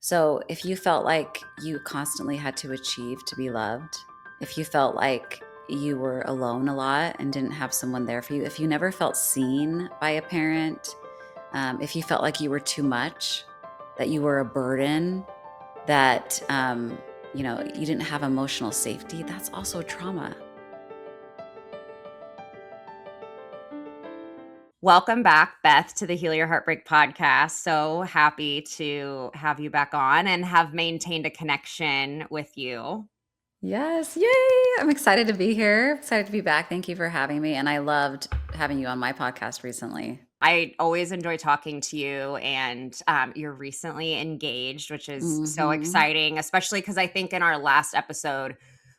So if you felt like you constantly had to achieve to be loved, if you felt like you were alone a lot and didn't have someone there for you, if you never felt seen by a parent, if you felt like you were too much, that you were a burden, that you didn't have emotional safety, that's also trauma. Welcome back, Beth, to the Heal Your Heartbreak podcast. So happy to have you back on and have maintained a connection with you. Yes, yay! I'm excited to be here. Excited to be back. Thank you for having me. And I loved having you on my podcast recently. I always enjoy talking to you, and you're recently engaged, which is so Hmm. exciting, especially because I think in our last episode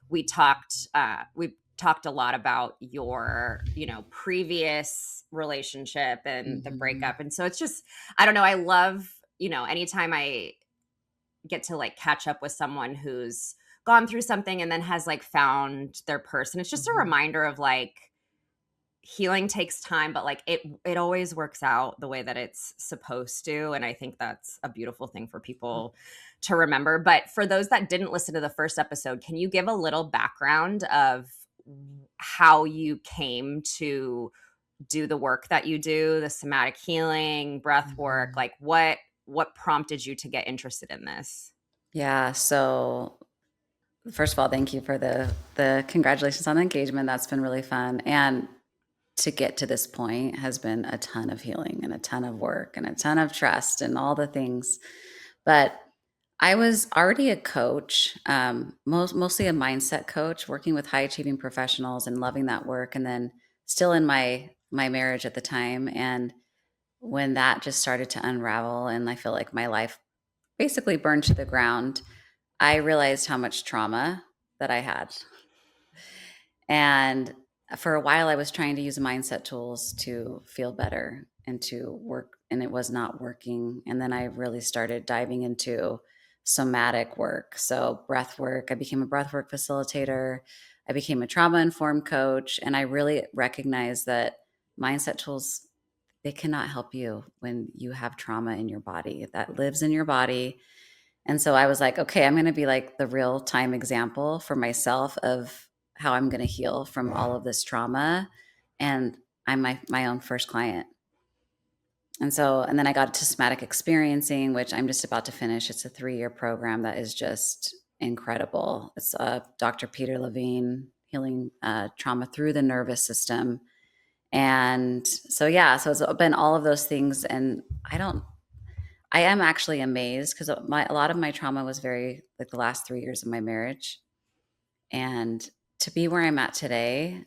we talked a lot about your previous relationship and the Hmm. breakup, and so it's just I don't know. I love anytime I get to like catch up with someone who's gone through something and then has like found their person. It's just a Hmm. reminder of like healing takes time, but like it always works out the way that it's supposed to, and I think that's a beautiful thing for people to remember. But for those that didn't listen to the first episode, can you give a little background of how you came to do the work that you do, the somatic healing, breath work, Hmm. like what prompted you to get interested in this? Yeah. So first of all, thank you for the congratulations on the engagement. That's been really fun. And to get to this point has been a ton of healing and a ton of work and a ton of trust and all the things. But I was already a coach, mostly a mindset coach, working with high achieving professionals and loving that work. And then still in my marriage at the time. And when that just started to unravel, and I feel like my life basically burned to the ground, I realized how much trauma that I had. And for a while, I was trying to use mindset tools to feel better and to work, and it was not working. And then I really started diving into somatic work. So, breath work, I became a breathwork facilitator, I became a trauma informed coach, and I really recognized that mindset tools. They cannot help you when you have trauma in your body that lives in your body. And so I was like, okay, I'm going to be like the real time example for myself of how I'm going to heal from all of this trauma. And I'm my own first client. And then I got to somatic experiencing, which I'm just about to finish. It's a 3-year program that is just incredible. It's Dr. Peter Levine healing trauma through the nervous system. And so, yeah, so it's been all of those things. And I am actually amazed because a lot of my trauma was very like the last 3 years of my marriage, and to be where I'm at today,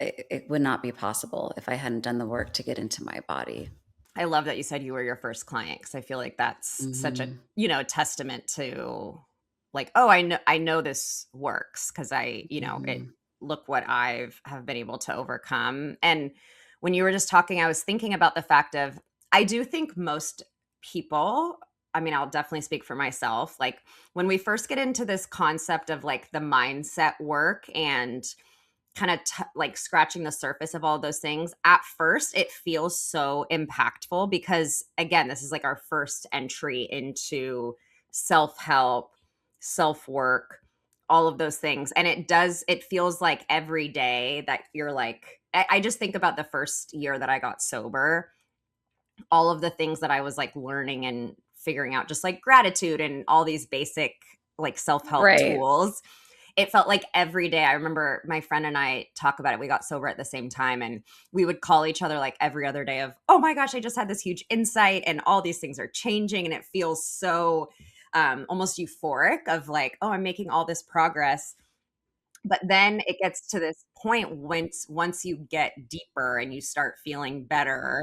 it would not be possible if I hadn't done the work to get into my body. I love that you said you were your first client because I feel like that's such a, Hmm. testament to like, oh, I know this works because it Hmm. look what have been able to overcome. And when you were just talking, I was thinking about the fact of I do think most people, I mean, I'll definitely speak for myself, like when we first get into this concept of like the mindset work and kind of like scratching the surface of all those things, at first it feels so impactful because again, this is like our first entry into self-help, self-work, all of those things. And it feels like every day that you're like I just think about the first year that I got sober, all of the things that I was like learning and figuring out, just like gratitude and all these basic like self-help Right. tools. It felt like every day. I remember my friend and I talk about it. We got sober at the same time and we would call each other like every other day of, oh my gosh, I just had this huge insight and all these things are changing. And it feels so almost euphoric of like, oh, I'm making all this progress. But then it gets to this point once you get deeper and you start feeling better,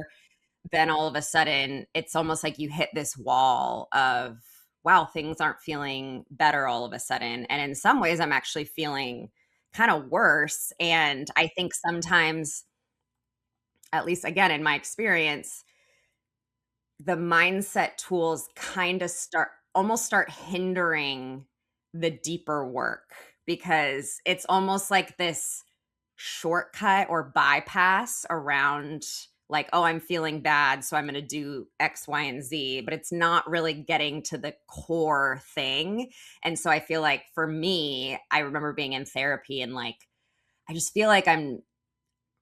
then all of a sudden it's almost like you hit this wall of wow, things aren't feeling better all of a sudden, and in some ways I'm actually feeling kind of worse. And I think sometimes, at least again in my experience, the mindset tools kind of start hindering the deeper work because it's almost like this shortcut or bypass around like, oh, I'm feeling bad, so I'm going to do X, Y, and Z, but it's not really getting to the core thing. And so I feel like for me, I remember being in therapy and like, I just feel like I'm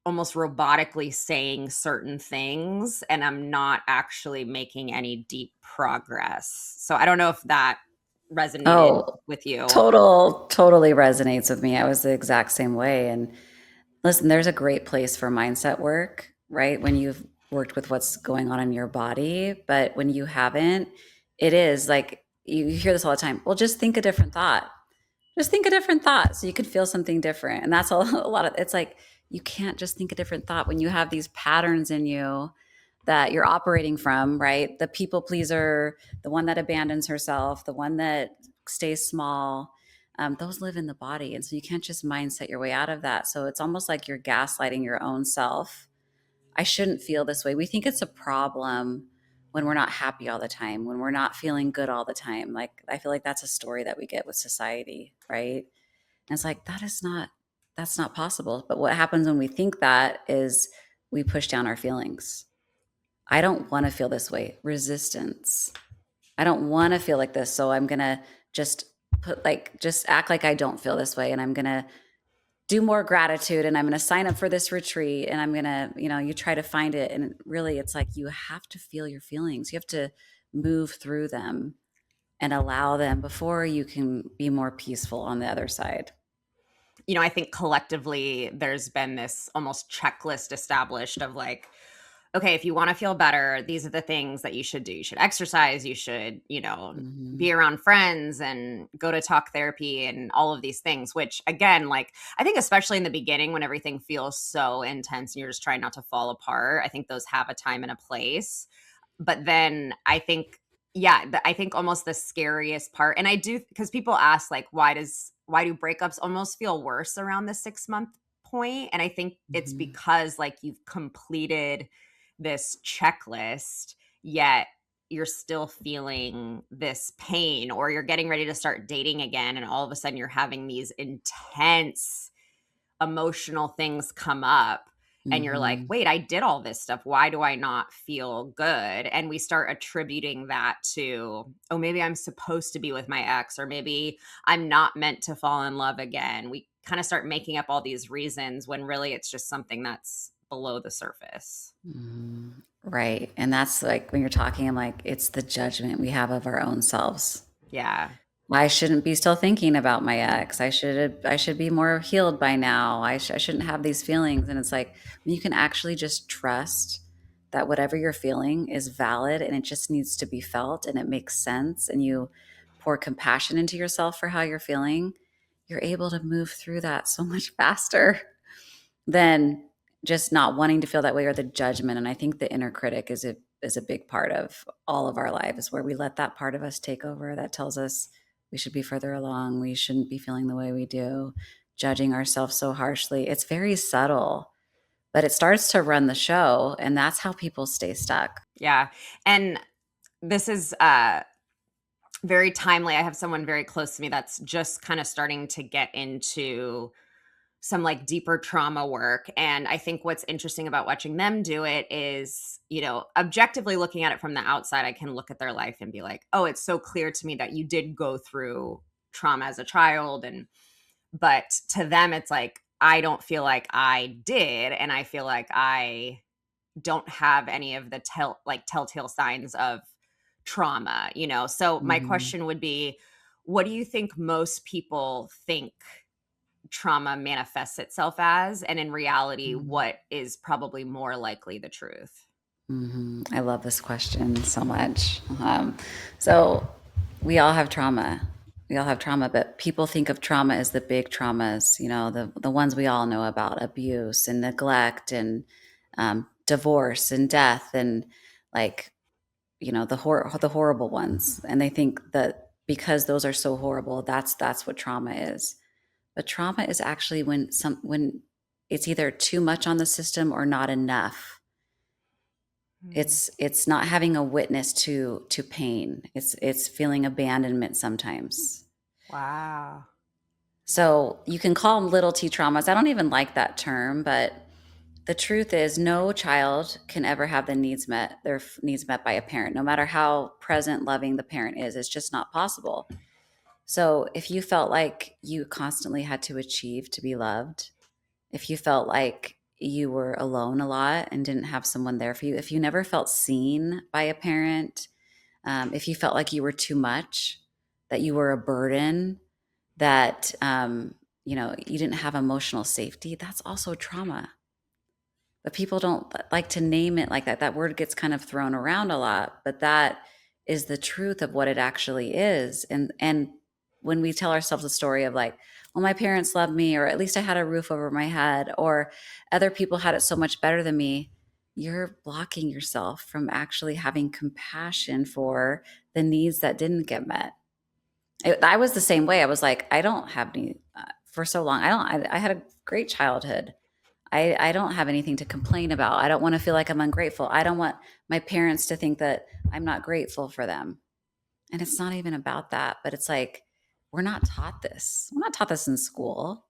almost robotically saying certain things and I'm not actually making any deep progress. So I don't know if that resonated Oh, with you. totally resonates with me. I was the exact same way. And listen, there's a great place for mindset work, right? When you've worked with what's going on in your body, but when you haven't, it is like you hear this all the time. Well, just think a different thought. Just think a different thought so you could feel something different. And that's a lot of it's like you can't just think a different thought when you have these patterns in you that you're operating from, right? The people pleaser, the one that abandons herself, the one that stays small, those live in the body. And so you can't just mindset your way out of that. So it's almost like you're gaslighting your own self. I shouldn't feel this way. We think it's a problem when we're not happy all the time, when we're not feeling good all the time. Like, I feel like that's a story that we get with society, right? And it's like, that's not possible. But what happens when we think that is we push down our feelings. I don't want to feel this way. Resistance. I don't want to feel like this. So I'm going to just just act like I don't feel this way. And I'm going to do more gratitude and I'm going to sign up for this retreat and I'm going to, you try to find it. And really, it's like you have to feel your feelings. You have to move through them and allow them before you can be more peaceful on the other side. I think collectively there's been this almost checklist established of like, okay, if you want to feel better, these are the things that you should do. You should exercise, you should, be Hmm. around friends and go to talk therapy and all of these things, which again, like I think especially in the beginning when everything feels so intense and you're just trying not to fall apart, I think those have a time and a place. But then I think, yeah, I think almost the scariest part, and I do, because people ask like, why do breakups almost feel worse around the 6 month point? And I think it's Hmm. because like you've completed this checklist, yet you're still feeling this pain, or you're getting ready to start dating again, and all of a sudden you're having these intense emotional things come up and you're like, Hmm. wait, I did all this stuff. Why do I not feel good? And we start attributing that to, oh, maybe I'm supposed to be with my ex, or maybe I'm not meant to fall in love again. We kind of start making up all these reasons when really it's just something that's below the surface. Hmm. Right. And that's like when you're talking, I'm like, it's the judgment we have of our own selves. Yeah. I shouldn't be still thinking about my ex. I should be more healed by now. I shouldn't have these feelings. And it's like when you can actually just trust that whatever you're feeling is valid and it just needs to be felt and it makes sense and you pour compassion into yourself for how you're feeling, you're able to move through that so much faster than just not wanting to feel that way or the judgment. And I think the inner critic is a big part of all of our lives where we let that part of us take over that tells us we should be further along, we shouldn't be feeling the way we do, judging ourselves so harshly. It's very subtle, but it starts to run the show, and that's how people stay stuck. Yeah. And this is very timely. I have someone very close to me that's just kind of starting to get into some like deeper trauma work. And I think what's interesting about watching them do it is, objectively looking at it from the outside, I can look at their life and be like, oh, it's so clear to me that you did go through trauma as a child. But to them, it's like, I don't feel like I did. And I feel like I don't have any of the telltale signs of trauma. So my Mhm. question would be, what do you think most people think trauma manifests itself as, and in reality Mhm. what is probably more likely the truth? Mhm. I love this question so much. So we all have trauma. We all have trauma, but people think of trauma as the big traumas, the ones we all know about: abuse and neglect and divorce and death and like the horrible ones. And they think that because those are so horrible, that's what trauma is. But trauma is actually when it's either too much on the system or not enough. Hmm. It's not having a witness to pain. It's feeling abandonment sometimes. Wow. So you can call them little t traumas. I don't even like that term, but the truth is no child can ever have their needs met by a parent, no matter how present, loving the parent is. It's just not possible. So if you felt like you constantly had to achieve to be loved, if you felt like you were alone a lot and didn't have someone there for you, if you never felt seen by a parent, if you felt like you were too much, that you were a burden, that you didn't have emotional safety, that's also trauma. But people don't like to name it like that. That word gets kind of thrown around a lot, but that is the truth of what it actually is. And when we tell ourselves a story of like, well, my parents loved me, or at least I had a roof over my head, or other people had it so much better than me, you're blocking yourself from actually having compassion for the needs that didn't get met. I was the same way. I was like, I don't have any for so long. I had a great childhood. I don't have anything to complain about. I don't want to feel like I'm ungrateful. I don't want my parents to think that I'm not grateful for them. And it's not even about that, but it's like, we're not taught this. We're not taught this in school.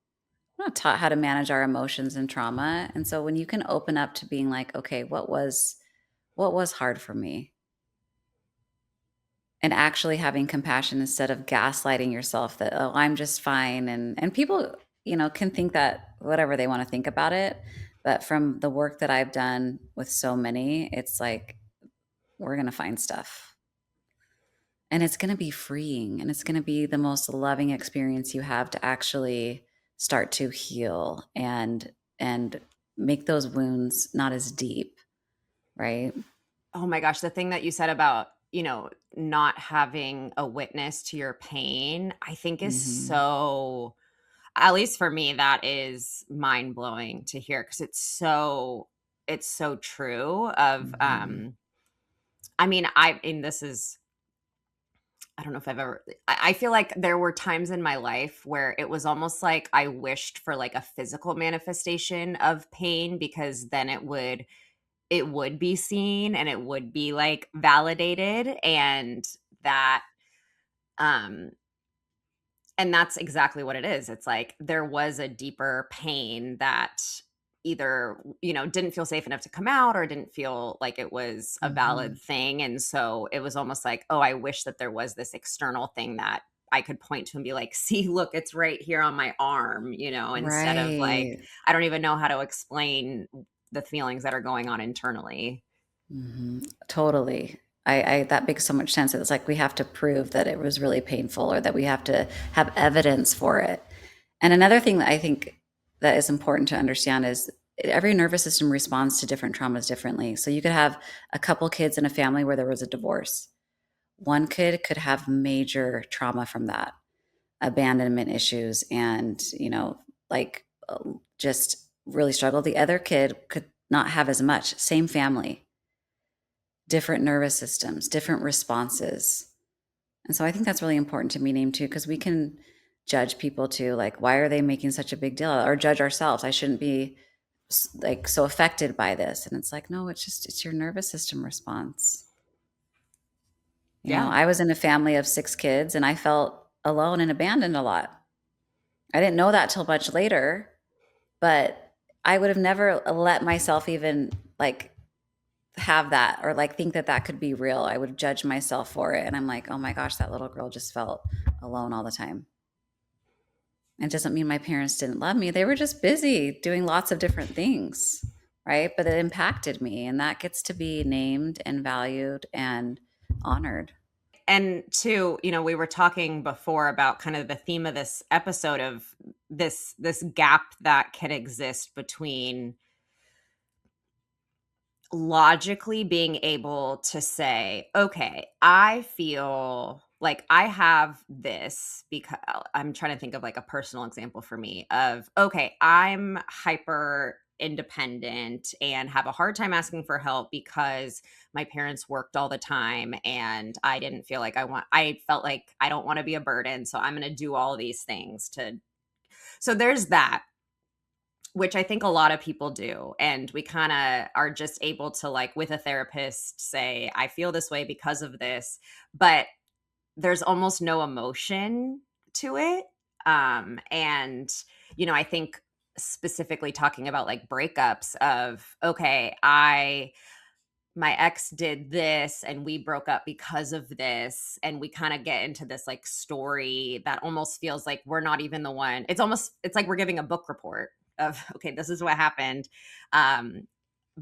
We're not taught how to manage our emotions and trauma. And so when you can open up to being like, okay, what was hard for me? And actually having compassion instead of gaslighting yourself that, oh, I'm just fine. And people, can think that whatever they want to think about it. But from the work that I've done with so many, it's like we're going to find stuff. And it's going to be freeing, and it's going to be the most loving experience you have to actually start to heal and make those wounds not as deep, right? Oh my gosh, the thing that you said about, not having a witness to your pain, I think is Mhm. so, at least for me, that is mind-blowing to hear, because it's so true of, Mhm. I mean, this is, I don't know if I've ever, I feel like there were times in my life where it was almost like I wished for like a physical manifestation of pain, because then it would be seen and it would be like validated, that um and that's exactly what it is. It's like there was a deeper pain that either, didn't feel safe enough to come out, or didn't feel like it was a valid Mhm. thing. And so it was almost like, oh, I wish that there was this external thing that I could point to and be like, see, look, it's right here on my arm, instead of like, Right. I don't even know how to explain the feelings that are going on internally. Mhm. Totally. I that makes so much sense. It's like we have to prove that it was really painful, or that we have to have evidence for it. And another thing that I think that is important to understand is every nervous system responds to different traumas differently. So you could have a couple kids in a family where there was a divorce. One kid could have major trauma from that, abandonment issues, and, like just really struggle. The other kid could not have as much, same family, different nervous systems, different responses. And so I think that's really important to me name too, because we can judge people too, like, why are they making such a big deal? Or judge ourselves. I shouldn't be like so affected by this. And it's like, no, it's your nervous system response. Yeah. I was in a family of 6 kids, and I felt alone and abandoned a lot. I didn't know that till much later, but I would have never let myself even like have that, or like think that that could be real. I would judge myself for it. And I'm like, oh my gosh, that little girl just felt alone all the time. It doesn't mean my parents didn't love me. They were just busy doing lots of different things, right? But it impacted me. And that gets to be named and valued and honored. And two, we were talking before about kind of the theme of this episode of this gap that can exist between logically being able to say, okay, I feel like I have this, because I'm trying to think of like a personal example for me of, okay, I'm hyper independent and have a hard time asking for help because my parents worked all the time, and I felt like I don't want to be a burden, so I'm going to do all these things to, so there's that, which I think a lot of people do. And we kind of are just able to, like, with a therapist, say, I feel this way because of this, but there's almost no emotion to it. And, I think specifically talking about like breakups of, okay, I my ex did this and we broke up because of this, and we kind of get into this like story that almost feels like we're not even the one. It's like we're giving a book report of, okay, this is what happened. um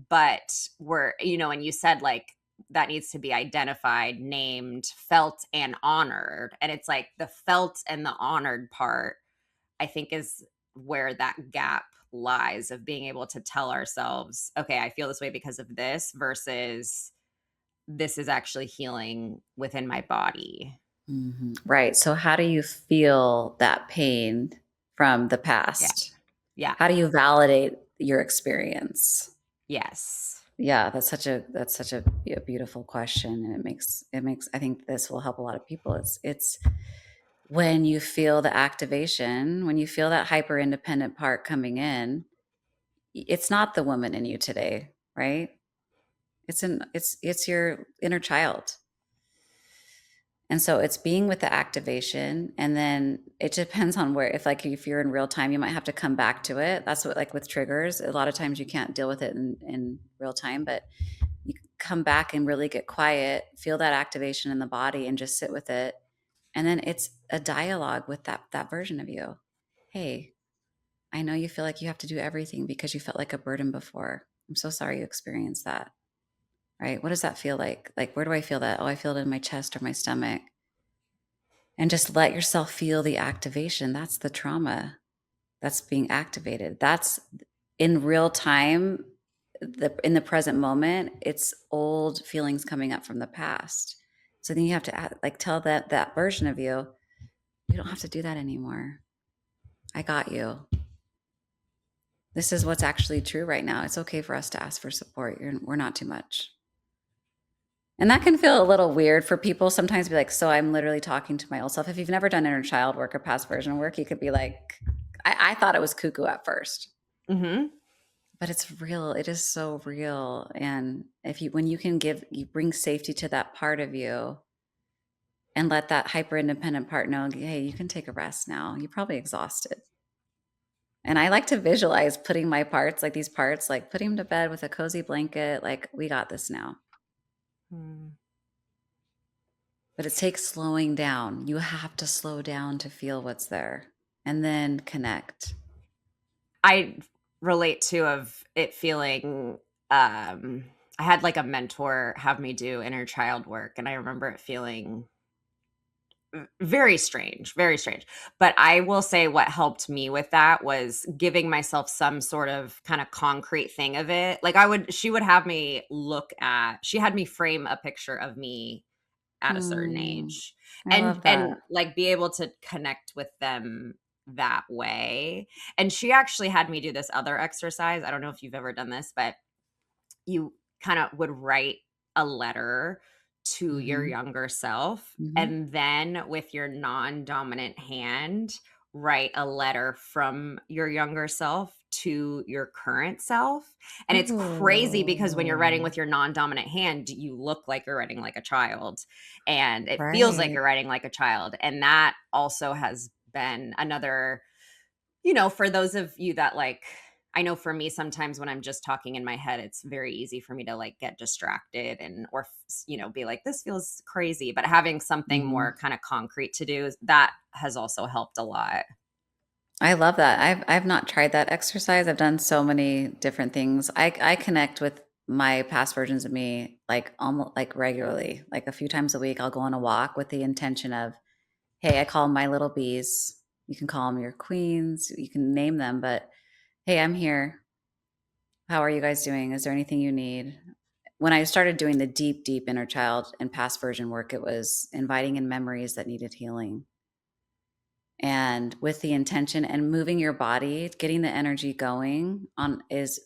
but we're, and you said like that needs to be identified, named, felt, and honored, and it's like the felt and the honored part, I think, is where that gap lies, of being able to tell ourselves, okay, I feel this way because of this, versus this is actually healing within my body. Right. So how do you feel that pain from the Yeah. past? Yeah. How do you validate your experience? Yes. Yeah, that's such a beautiful question, and it makes I think this will help a lot of people. It's when you feel the activation, when you feel that hyper independent part coming in, it's not the woman in you today, right? It's your inner child. And so it's being with the activation, and then it depends on where, if you're in real time, you might have to come back to it. That's what, like with triggers, a lot of times you can't deal with it in real time, but you come back and really get quiet, feel that activation in the body and just sit with it. And then it's a dialogue with that version of you. Hey, I know you feel like you have to do everything because you felt like a burden before. I'm so sorry you experienced that. Right? What does that feel like? Like, where do I feel that? Oh, I feel it in my chest or my stomach. And just let yourself feel the activation. That's the trauma that's being activated. That's in real time, in the present moment, it's old feelings coming up from the past. So then you have to like tell that version of you, you don't have to do that anymore. I got you. This is what's actually true right now. It's okay for us to ask for support. We're not too much. And that can feel a little weird for people sometimes, be like, so I'm literally talking to my old self. If you've never done inner child work or past version work, you could be like, I thought it was cuckoo at first, Mm-hmm. but it's real. It is so real. And when you bring safety to that part of you and let that hyper independent part know, hey, you can take a rest now. You're probably exhausted. And I like to visualize putting my parts, like these parts, like putting them to bed with a cozy blanket. Like, we got this now. Mm. But it takes slowing down. You have to slow down to feel what's there and then connect. I relate to of it feeling, I had like a mentor have me do inner child work, and I remember it feeling very strange, very strange. But I will say what helped me with that was giving myself some sort of kind of concrete thing of it. Like she would have me she had me frame a picture of me at a certain Hmm. age, I and love that. like be able to connect with them that way. And she actually had me do this other exercise. I don't know if you've ever done this, but you kind of would write a letter to your Hmm. younger self, Hmm. and then with your non-dominant hand write a letter from your younger self to your current self. And it's crazy because when you're writing Ooh, with your non-dominant hand, you look like you're writing like a child, and it feels like right. you're writing like a child. And that also has been another, for those of you that like, I know for me, sometimes when I'm just talking in my head, it's very easy for me to like get distracted or, be like, this feels crazy. But having something Hmm. more kind of concrete to do, that has also helped a lot. I love that. I've not tried that exercise. I've done so many different things. I connect with my past versions of me like almost like regularly, like a few times a week. I'll go on a walk with the intention of, hey, I call them my little bees. You can call them your queens. You can name them, but hey, I'm here. How are you guys doing? Is there anything you need? When I started doing the deep, deep inner child and past version work, it was inviting in memories that needed healing. And with the intention and moving your body, getting the energy going on is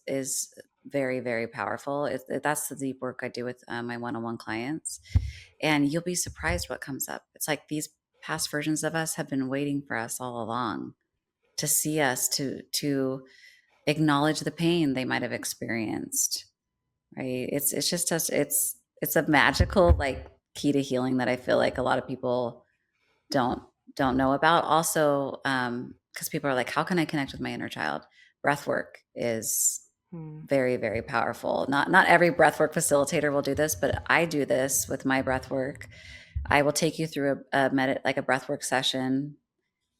very, very powerful. That's the deep work I do with my one-on-one clients, and you'll be surprised what comes up. It's like these past versions of us have been waiting for us all along to see us, to acknowledge the pain they might have experienced. Right? It's just us. It's a magical like key to healing that I feel like a lot of people don't don't know about. Also, because people are like, how can I connect with my inner child? breathwork is Hmm. very, very powerful. Not every breathwork facilitator will do this, but I do this with my breathwork. I will take you through like a breathwork session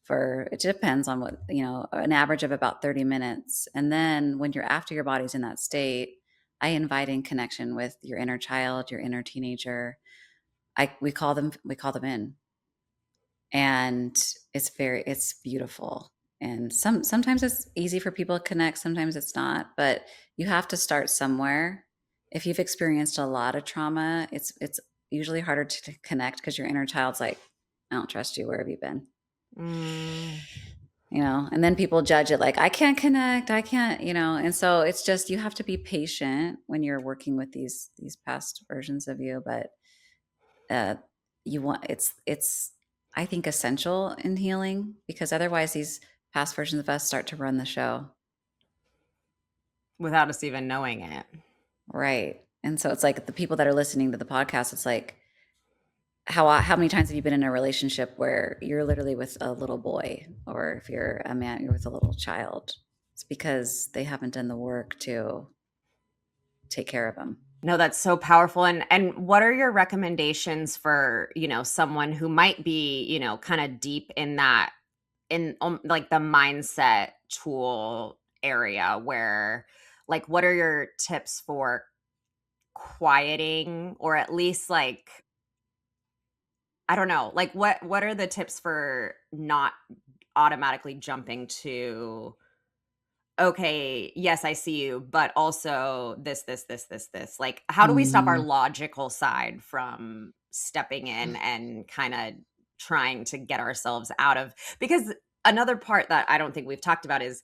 for, it depends on what, an average of about 30 minutes. And then when you're after your body's in that state, I invite in connection with your inner child, your inner teenager. We call them in, and it's beautiful. And sometimes it's easy for people to connect, sometimes it's not, but you have to start somewhere. If you've experienced a lot of trauma, it's usually harder to connect because your inner child's like, I don't trust you, where have you been? Mm. And then people judge it like, I can't connect, I can't, and so it's just, you have to be patient when you're working with these past versions of you. But uh you want it's I think essential in healing, because otherwise these past versions of us start to run the show. Without us even knowing it. Right. And so it's like the people that are listening to the podcast, it's like, how many times have you been in a relationship where you're literally with a little boy, or if you're a man, you're with a little child? It's because they haven't done the work to take care of them. No, that's so powerful. And what are your recommendations for, someone who might be, kind of deep in that, in like the mindset tool area, where, like, what are your tips for quieting, or at least, like, I don't know, like, what are the tips for not automatically jumping to, okay, yes, I see you, but also this. Like, how do we stop our Mm. logical side from stepping in and kind of trying to get ourselves out of, because another part that I don't think we've talked about is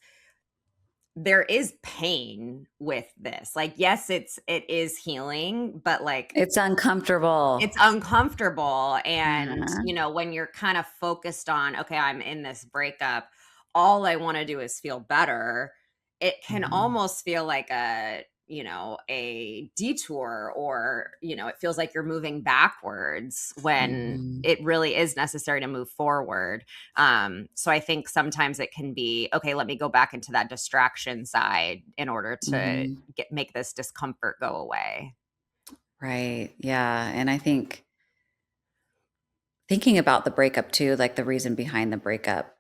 there is pain with this. Like, yes, it is healing, but, like, It's uncomfortable. it's uncomfortable. And, Uh-huh. when you're kind of focused on, okay, I'm in this breakup, all I want to do is feel better. It can Mhm. almost feel like a detour, or, it feels like you're moving backwards when Mhm. it really is necessary to move forward. So I think sometimes it can be, okay, let me go back into that distraction side in order to Mhm. make this discomfort go away. Right. Yeah. And I think thinking about the breakup too, like the reason behind the breakup,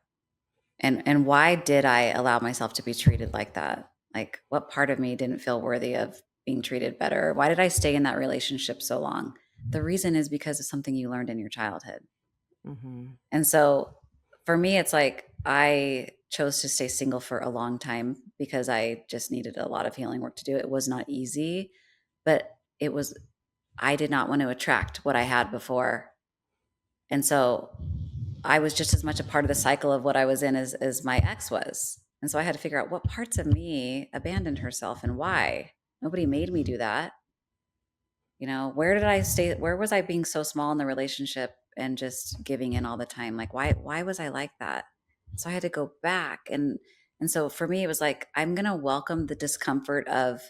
and why did I allow myself to be treated like that? Like, what part of me didn't feel worthy of being treated better? Why did I stay in that relationship so long? The reason is because of something you learned in your childhood. Hmm. And so for me, it's like I chose to stay single for a long time because I just needed a lot of healing work to do. It was not easy, but I did not want to attract what I had before. And so I was just as much a part of the cycle of what I was in as my ex was. And so I had to figure out what parts of me abandoned herself and why. Nobody made me do that. Where did I stay? Where was I being so small in the relationship and just giving in all the time? Like, why was I like that? So I had to go back. And so for me, it was like, I'm going to welcome the discomfort of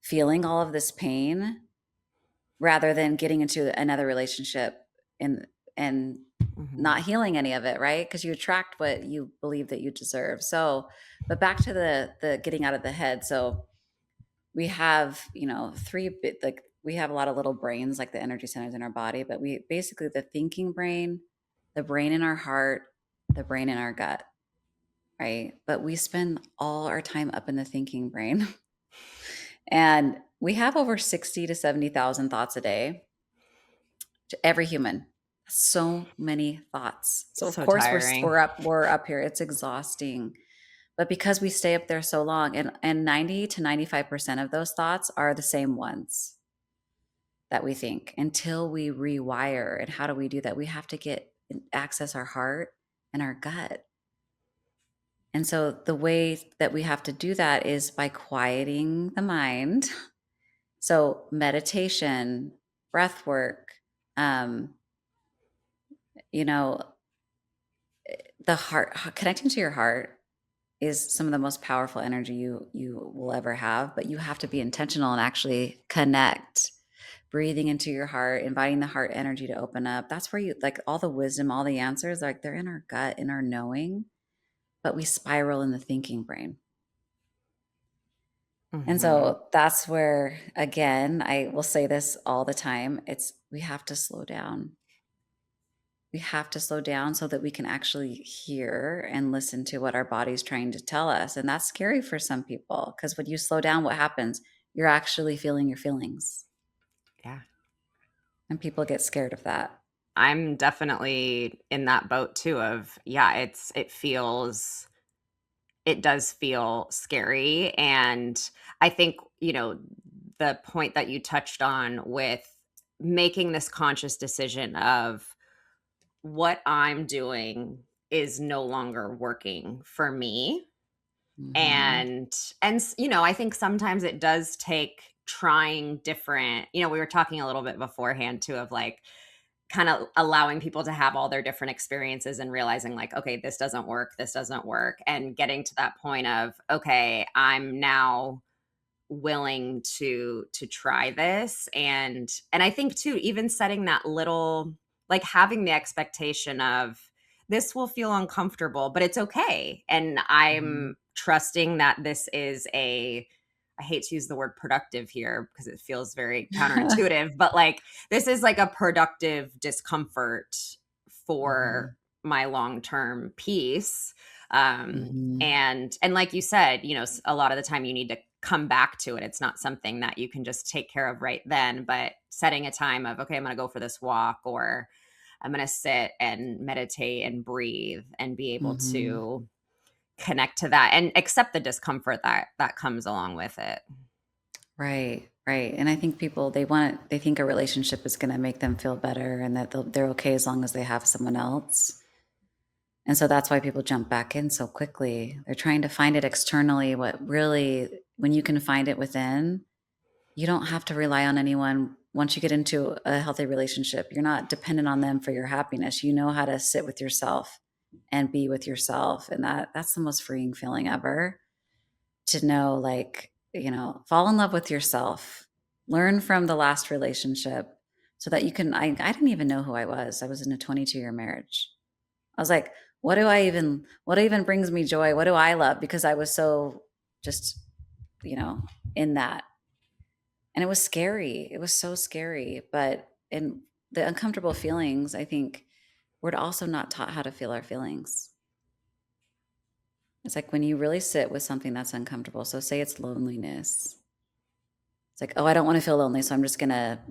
feeling all of this pain rather than getting into another relationship and Hmm. not healing any of it, right? Because you attract what you believe that you deserve. So, but back to the getting out of the head. So we have, like we have a lot of little brains, like the energy centers in our body, but we basically, the thinking brain, the brain in our heart, the brain in our gut, right? But we spend all our time up in the thinking brain. And we have over 60 to 70,000 thoughts a day, to every human. So many thoughts. So of So course we're tiring. we're up we're up here. It's exhausting. But because we stay up there so long, and 90 to 95% of those thoughts are the same ones that we think, until we rewire. And how do we do that? We have to get access our heart and our gut. And so the way that we have to do that is by quieting the mind. So meditation, breath work, um, you know, the heart, connecting to your heart is some of the most powerful energy you will ever have, but you have to be intentional and actually connect. Breathing into your heart, inviting the heart energy to open up. That's where you, like, all the wisdom, all the answers, like, they're in our gut, in our knowing, but we spiral in the thinking brain. And Mhm. so that's where, again, I will say this all the time, it's we have to slow down. We have to slow down so that we can actually hear and listen to what our body's trying to tell us, and that's scary for some people because when you slow down, what happens? You're actually feeling your feelings, Yeah. and people get scared of that. I'm definitely in that boat too of, yeah, it does feel scary. And I think, the point that you touched on with making this conscious decision of what I'm doing is no longer working for me. Mhm. And I think sometimes it does take trying different, we were talking a little bit beforehand too of like kind of allowing people to have all their different experiences and realizing like, okay, this doesn't work, and getting to that point of, okay, I'm now willing to try this. And I think too, even setting that little, like having the expectation of this will feel uncomfortable, but it's okay, and Mhm. I'm trusting that this is a, I hate to use the word productive here because it feels very counterintuitive, but like this is like a productive discomfort for Mhm. my long-term peace. Mhm. And like you said, a lot of the time you need to come back to it. It's not something that you can just take care of right then, but setting a time of, okay, I'm going to go for this walk, or I'm going to sit and meditate and breathe and be able Mhm. to connect to that and accept the discomfort that comes along with it. Right, right, and I think people, they think a relationship is gonna make them feel better and that they're okay as long as they have someone else, and so that's why people jump back in so quickly. They're trying to find it externally, what really when you can find it within, you don't have to rely on anyone once you get into a healthy relationship. You're not dependent on them for your happiness. You know how to sit with yourself and be with yourself, and that's the most freeing feeling ever. To know, like, fall in love with yourself, learn from the last relationship so that you can I didn't even know who I was. I was in a 22-year marriage. I was like, what even brings me joy? What do I love? Because I was so just, you know, in that. And it was scary. It was so scary, but in the uncomfortable feelings, I think we're also not taught how to feel our feelings. It's like when you really sit with something that's uncomfortable. So say it's loneliness. It's like, "Oh, I don't wanna feel lonely, so I'm just gonna,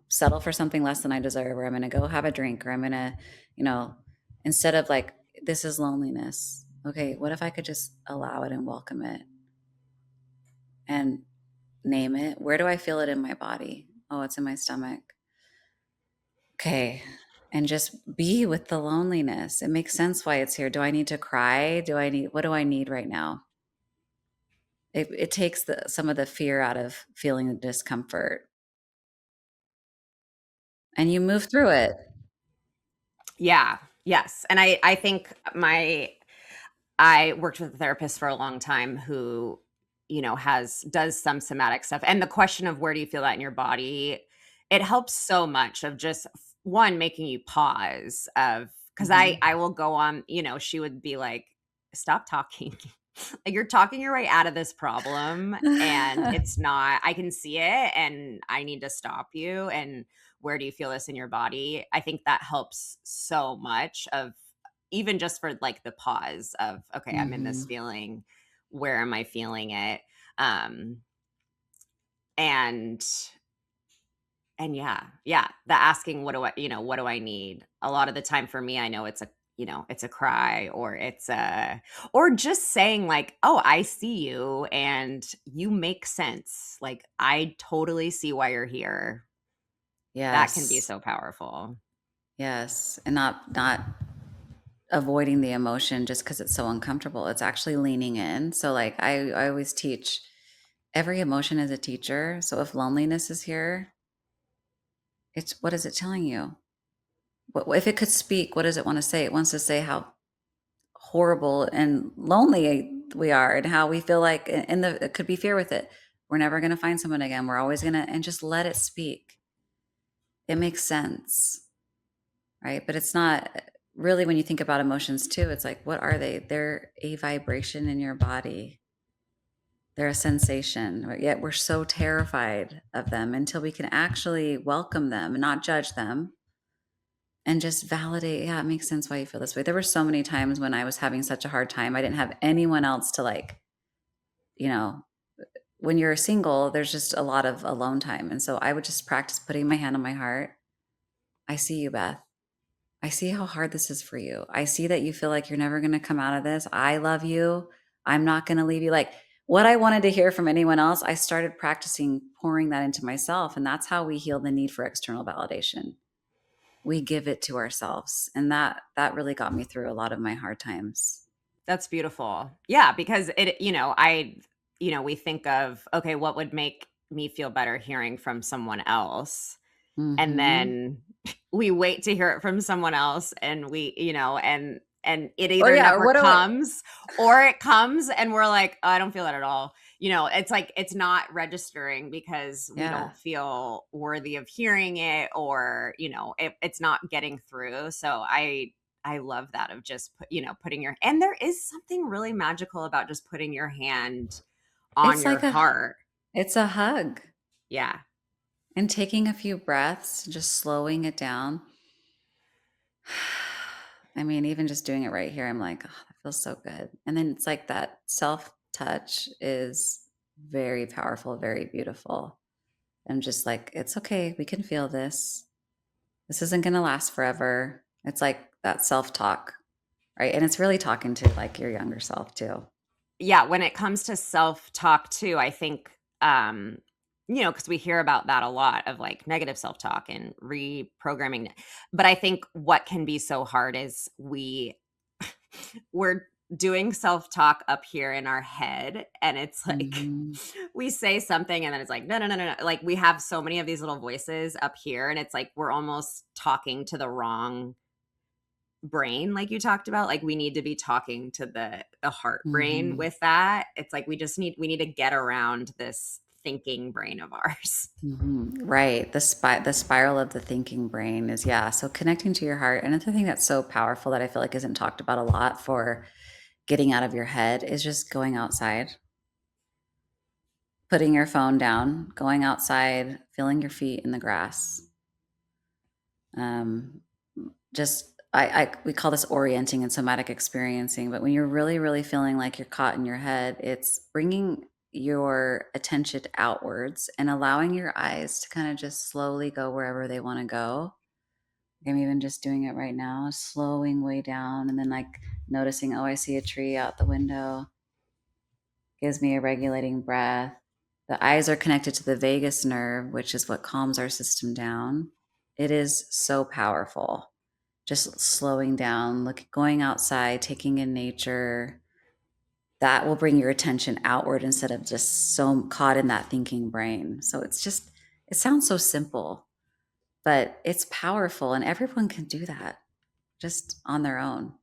settle for something less than I deserve, or I'm gonna go have a drink, or I'm gonna," you know, instead of like, "This is loneliness." Okay, what if I could just allow it and welcome it and name it? Where do I feel it in my body? Oh, it's in my stomach. Okay, and just be with the loneliness. It makes sense why it's here. Do I need to cry? What do I need right now? It takes some of the fear out of feeling the discomfort, and you move through it. Yeah. Yes. And I think I worked with a therapist for a long time who, has does some somatic stuff. And the question of where do you feel that in your body, it helps so much of just one making you pause of, because Mhm. I will go on, she would be like, stop talking. Like you're talking your way out of this problem, and it's not, I can see it and I need to stop you. And where do you feel this in your body? I think that helps so much of, even just for like the pause of, okay, I'm in this Mhm. feeling, where am I feeling it? um and yeah, the asking, what do I need, a lot of the time for me, I know it's a cry, or it's a, or just saying like, oh, I see you and you make sense, like I totally see why you're here. That can be Yes. so powerful. Yes, and not avoiding the emotion just because it's so uncomfortable. It's actually leaning in. So, like, I always teach every emotion is a teacher. So if loneliness is here, it's what is it telling you? What if it could speak, what does it wanna say? It wants to say how horrible and lonely we are and how we feel like and it could be fear with it. We're never gonna find someone again. We're always gonna and just let it speak. It makes sense. Right? But it's not really when you think about emotions too, it's like, what are they? They're a vibration in your body. They're a sensation, but yet we're so terrified of them until we can actually welcome them and not judge them and just validate, yeah, it makes sense why you feel this way. There were so many times when I was having such a hard time. I didn't have anyone else to like, you know, when you're single, there's just a lot of alone time. And so I would just practice putting my hand on my heart. I see you, Beth. I see how hard this is for you. I see that you feel like you're never going to come out of this. I love you. I'm not going to leave you. Like what I wanted to hear from anyone else, I started practicing pouring that into myself. And that's how we heal the need for external validation. We give it to ourselves. And that really got me through a lot of my hard times. That's beautiful. Yeah, because we think of, okay, what would make me feel better hearing from someone else? And Mhm. then we wait to hear it from someone else, and and it Or either yeah, or never what do I comes, or it comes and we're like, "Oh, I don't feel that at all." It's like it's not registering because we yeah. don't feel worthy of hearing it, or it's not getting through. So I love that, of just putting your, and there is something really magical about just putting your hand on It's your like heart. it's a hug. Yeah. And taking a few breaths, just slowing it down. I mean, even just doing it right here, I'm like, oh, that feels so good. And then it's like that self touch is very powerful, very beautiful. I'm just like, it's okay. We can feel this. This isn't going to last forever. It's like that self talk, right? And it's really talking to like your younger self too. Yeah, when it comes to self-talk too, I think, because we hear about that a lot, of like negative self-talk and reprogramming. But I think what can be so hard is we're doing self-talk up here in our head, and it's like Hmm. we say something and then it's like, no, no, no, no, no. Like we have so many of these little voices up here, and it's like we're almost talking to the wrong brain, like you talked about. Like we need to be talking to the heart brain Hmm. with that. It's like we need to get around this thinking brain of ours. Right. The spiral of the thinking brain is, yeah. So connecting to your heart. Another thing that's so powerful that I feel like isn't talked about a lot for getting out of your head is just going outside, putting your phone down, going outside, feeling your feet in the grass. Um, just we call this orienting and somatic experiencing, but when you're really, really feeling like you're caught in your head, it's bringing your attention outwards and allowing your eyes to kind of just slowly go wherever they want to go. I'm even just doing it right now, slowing way down and then like noticing, oh, I see a tree out the window. Gives me a regulating breath. The eyes are connected to the vagus nerve, which is what calms our system down. It is so powerful. Just slowing down, going outside, taking in nature. That will bring your attention outward instead of just so caught in that thinking brain. So it sounds so simple, but it's powerful and everyone can do that just on their own.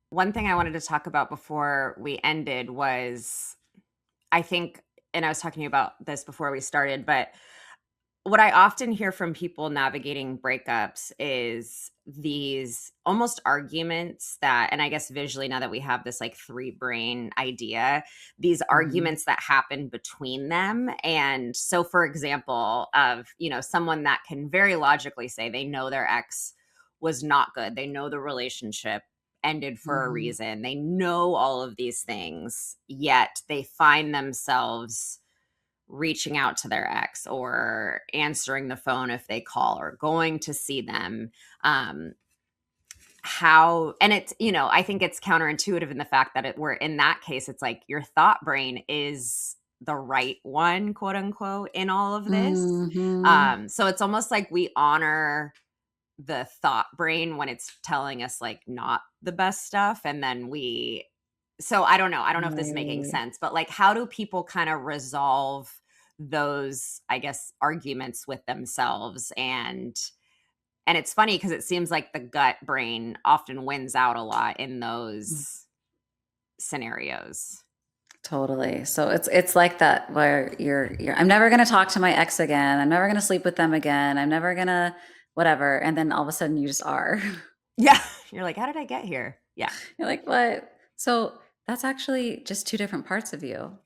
One thing I wanted to talk about before we ended was, I think, and I was talking to you about this before we started, but what I often hear from people navigating breakups is these almost arguments that, and I guess visually, now that we have this like three brain idea, these Mhm. arguments that happen between them. And so, for example, of, someone that can very logically say they know their ex was not good, they know the relationship ended for a Mhm. reason, they know all of these things, yet they find themselves reaching out to their ex or answering the phone if they call or going to see them. How, and it's, I think it's counterintuitive in the fact that we're in that case, it's like your thought brain is the right one, quote unquote, in all of this. Mhm. So it's almost like we honor the thought brain when it's telling us like not the best stuff, and then so I don't know if this is making Right. sense, but like how do people kind of resolve those, I guess, arguments with themselves? And it's funny because it seems like the gut brain often wins out a lot in those scenarios. Totally. So it's like that where you're I'm never gonna talk to my ex again. I'm never gonna sleep with them again. I'm never gonna whatever. And then all of a sudden you just are. Yeah. You're like, how did I get here? Yeah. You're like, what? So that's actually just two different parts of you,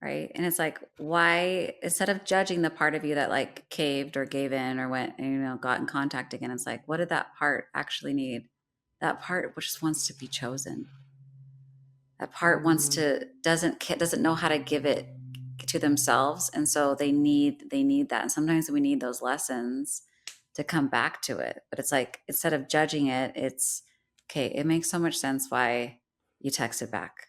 right? And it's like, why, instead of judging the part of you that like caved or gave in or went, and, got in contact again, it's like, what did that part actually need? That part just wants to be chosen. That part wants Mm. to doesn't know how to give it to themselves, and so they need that. And sometimes we need those lessons to come back to it. But it's like, instead of judging it, it's okay. It makes so much sense why you texted back.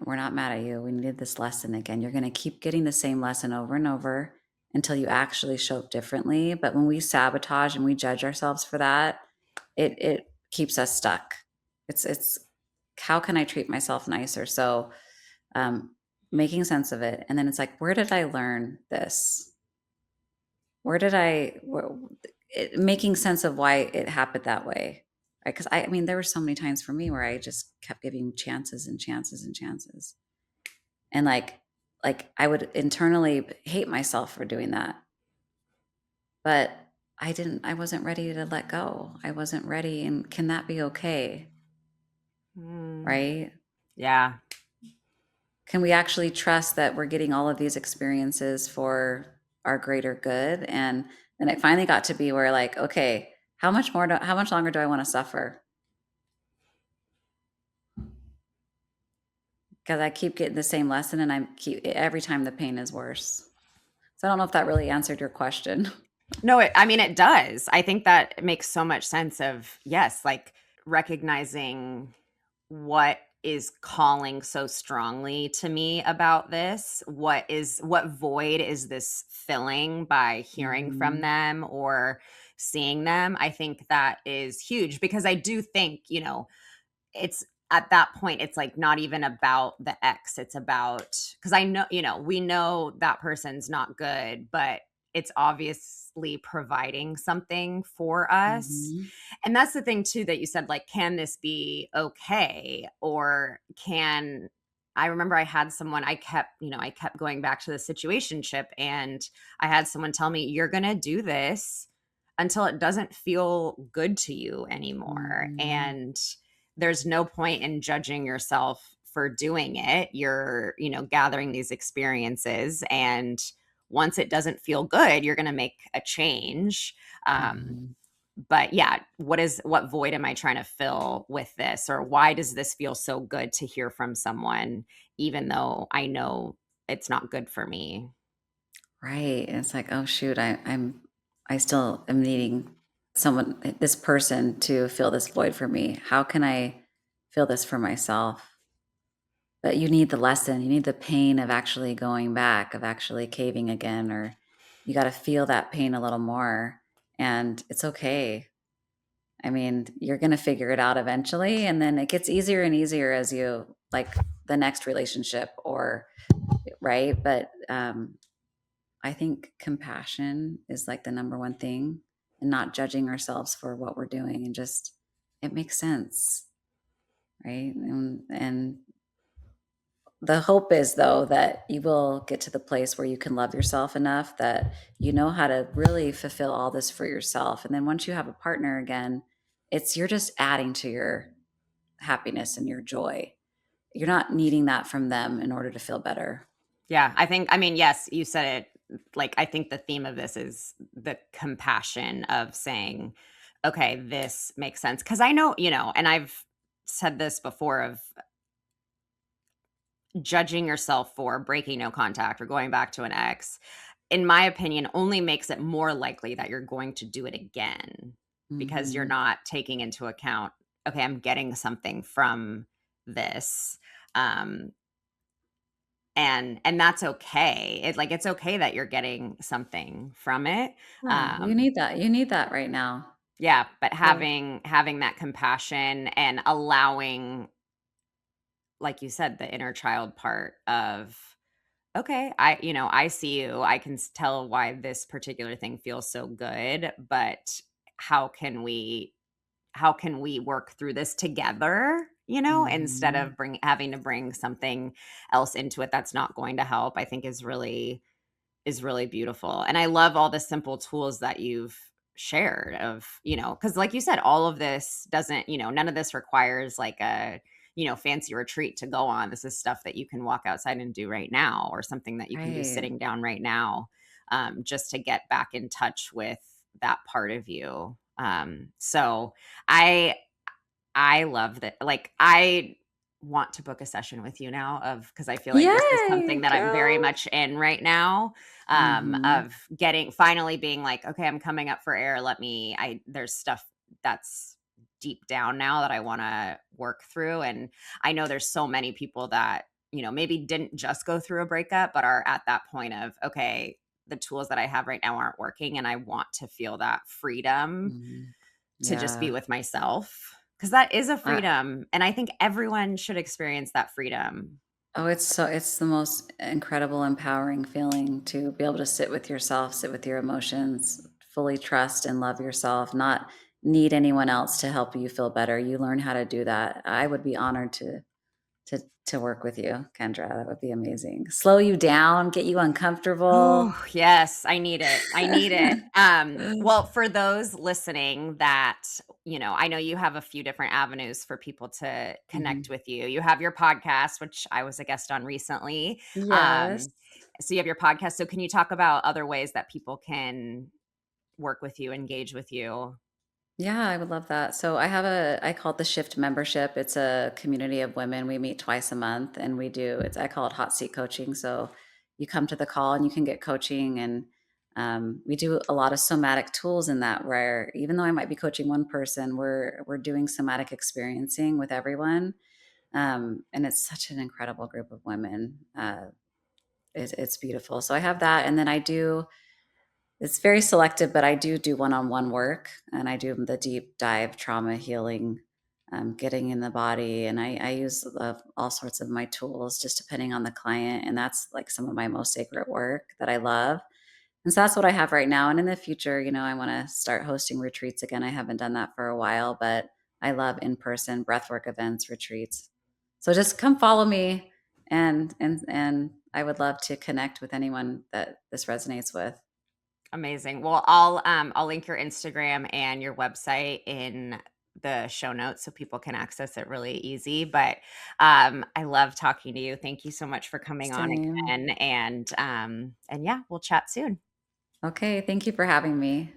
We're not mad at you. We needed this lesson again. You're going to keep getting the same lesson over and over until you actually show up differently. But when we sabotage and we judge ourselves for that, it keeps us stuck. It's how can I treat myself nicer? So um, making sense of it, and then it's like, where did I learn this? Where did making sense of why it happened that way? Right? Because I mean, there were so many times for me where I just kept giving chances and chances and chances, and like I would internally hate myself for doing that, but I wasn't ready to let go. I wasn't ready. And can that be okay? Mm. Right? Yeah. Can we actually trust that we're getting all of these experiences for our greater good? And then it finally got to be where, like, okay, how much longer do I want to suffer? Because I keep getting the same lesson, and every time the pain is worse. So I don't know if that really answered your question. No, I mean, it does. I think that makes so much sense of, yes, like recognizing what is calling so strongly to me about this. What void is this filling by hearing from Mhm. them or seeing them? I think that is huge because I do think, it's at that point it's like not even about the ex, it's about, because I know, we know that person's not good, but it's obviously providing something for us. Mhm. And that's the thing too that you said, like, can this be okay? Or can, I remember I had someone, I kept going back to the situationship, and I had someone tell me, you're gonna do this until it doesn't feel good to you anymore. Mhm. And there's no point in judging yourself for doing it. You're, gathering these experiences, and once it doesn't feel good, you're going to make a change. Um, Mhm. but yeah, what void am I trying to fill with this? Or why does this feel so good to hear from someone, even though I know it's not good for me? Right. And it's like, oh shoot, I still am needing this person to fill this void for me. How can I fill this for myself? But you need the lesson, you need the pain of actually going back, of actually caving again, or you got to feel that pain a little more. And it's okay. I mean, you're going to figure it out eventually. And then it gets easier and easier as you like the next relationship, or right. But I think compassion is like the number one thing, and not judging ourselves for what we're doing, and just it makes sense, right? And the hope is, though, that you will get to the place where you can love yourself enough that you know how to really fulfill all this for yourself. And then once you have a partner again, you're just adding to your happiness and your joy. You're not needing that from them in order to feel better. Yeah, I mean, yes, you said it. Like, I think the theme of this is the compassion of saying, okay, this makes sense. Cause I know, and I've said this before, of judging yourself for breaking no contact or going back to an ex, in my opinion, only makes it more likely that you're going to do it again because you're Hmm. not taking into account, okay, I'm getting something from this. Um, and that's okay. It's okay that you're getting something from it. Yeah, you Um, need that. You need that right now. yeah, but So, having that compassion and allowing, like you said, the inner child part of, okay, I see you. I can tell why this particular thing feels so good, but how can we how can we work through this together, instead mhm. of having to bring something else into it that's not going to help, I think is really beautiful. And I love all the simple tools that you've shared of, because like you said, all of this doesn't, none of this requires like a, fancy retreat to go on. This is stuff that you can walk outside and do right now, or something that you can do Right. sitting down right now, just to get back in touch with that part of you. So I I love that. Like, I want to book a session with you now, of because I feel like this is something Yay, that I'm very girl. much in right now, Mhm. of getting finally being like, okay, I'm coming up for air. There's stuff that's deep down now that I want to work through. And I know there's so many people that, maybe didn't just go through a breakup, but are at that point of, okay, the tools that I have right now aren't working. And I want to feel that freedom Mhm. to just be Yeah. with myself, because that is a I freedom, and I think everyone should experience that freedom. Oh, it's the most incredible, empowering feeling to be able to sit with yourself, sit with your emotions, fully trust and love yourself, not need anyone else to help you feel better. You learn how to do that. I would be honored to work with you, Kendra. That would be amazing. Slow you down, get you uncomfortable. Oh, yes, I need it. I need it. Well, for those listening that, I know you have a few different avenues for people to connect Mhm. with you. You have your podcast, which I was a guest on recently. Yes. Um, so you have your podcast. So can you talk about other ways that people can work with you, engage with you? Yeah, I would love that. So I call it the Shift membership. It's a community of women. We meet twice a month and I call it hot seat coaching. So you come to the call and you can get coaching and we do a lot of somatic tools in that where even though I might be coaching one person, we're doing somatic experiencing with everyone. And it's such an incredible group of women. It's beautiful. So I have that. And then it's very selective, but I do one-on-one work, and I do the deep dive trauma healing, getting in the body, and I use all sorts of my tools just depending on the client, and that's like some of my most sacred work that I love. And so that's what I have right now. And in the future, I want to start hosting retreats again. I haven't done that for a while, but I love in-person breathwork events, retreats. So just come follow me and I would love to connect with anyone that this resonates with. Amazing. Well, I'll link your Instagram and your website in the show notes so people can access it really easy. But I love talking to you. Thank you so much for coming on Same. again. And yeah, we'll chat soon. Okay, thank you for having me.